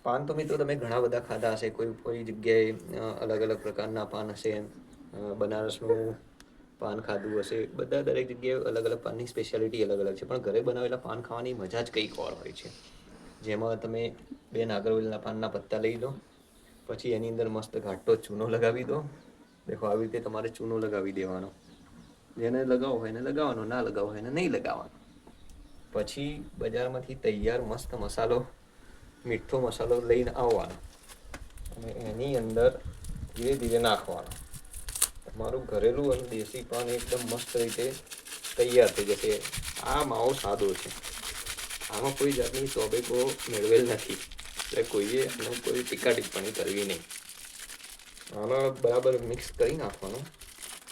પાન તો મિત્રો તમે ઘણા બધા ખાધા હશે, કોઈ કોઈ જગ્યાએ અલગ અલગ પ્રકારના પાન હશે. બનારસનું પાન ખાધું હશે. બધા દરેક જગ્યાએ અલગ અલગ પાનની સ્પેશિયાલિટી અલગ અલગ છે, પણ ઘરે બનાવેલા પાન ખાવાની મજા જ કંઈક ઓર હોય છે. જેમાં તમે બે નાગરવેલના પાનના પત્તા લઈ લો, પછી એની અંદર મસ્ત ઘાટો ચૂનો લગાવી દો. દેખો આવી રીતે તમારે ચૂનો લગાવી દેવાનો. જેને લગાવવો હોય એને લગાવવાનો, ના લગાવવો હોય એને નહીં લગાવવાનો. પછી બજારમાંથી તૈયાર મસ્ત મસાલો, મીઠો મસાલો લઈને આવવાનો અને એની અંદર ધીરે ધીરે નાખવાનો. તમારું ઘરેલું અને દેશી પાન એકદમ મસ્ત રીતે તૈયાર થઈ જશે. આ માવો સાદો છે, આમાં કોઈ જાતની ટોબેકો મેળવેલ નથી, એટલે કોઈએ એનો કોઈ ટીકા ટિપ્પણી કરવી નહીં. આમાં બરાબર મિક્સ કરી નાખવાનું.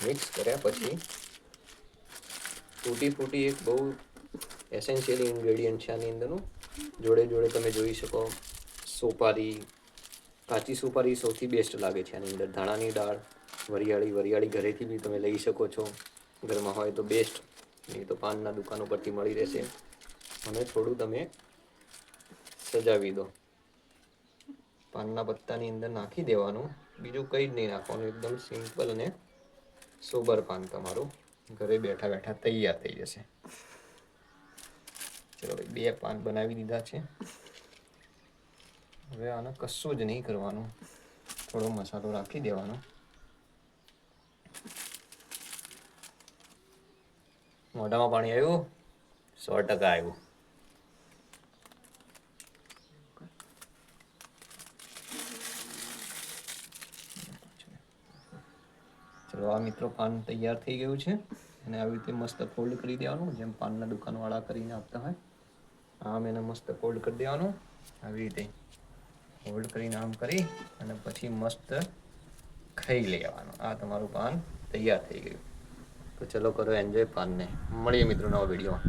મિક્સ કર્યા પછી તૂટી ફૂટી એક બહુ એસેન્શિયલ ઇન્ગ્રેડિયન્ટ છે આની અંદરનું. જોડે જોડે તમે જોઈ શકો સોપારી, કાચી સોપારી સૌથી બેસ્ટ લાગે છે આની અંદર. ધાણાની દાળ, વરિયાળી ઘરેથી બી તમે લઈ શકો છો, ઘરમાં હોય તો બેસ્ટ, નહીં તો પાનના દુકાનો પરથી મળી રહેશે. અને થોડું તમે સજાવી દો. પાનના પત્તાની અંદર નાખી દેવાનું, બીજું કંઈ જ નહીં નાખવાનું. એકદમ સિમ્પલ અને સોબર પાન તમારું ઘરે બેઠા બેઠા તૈયાર થઈ જશે. ચલો ભાઈ, 2 પાન બનાવી દીધા છે. હવે આને કશું જ નહીં કરવાનું, થોડો મસાલો રાખી દેવાનો. મોઢામાં પાણી આવ્યું? 100% આવ્યું. ચલો આ મિત્રો પાન તૈયાર થઈ ગયું છે, અને આવી રીતે મસ્ત ફોલ્ડ કરી દેવાનું, જેમ પાનના દુકાનવાળા કરીને આપતા હોય આમ એને મસ્ત ફોલ્ડ કરી દેવાનું. આવી રીતે ફોલ્ડ કરીને આમ કરી અને પછી મસ્ત ખાઈ લેવાનું. આ તમારું પાન તૈયાર થઈ ગયું. તો ચલો કરો એન્જોય પાનને. મળીએ મિત્રો નવા વિડીયોમાં.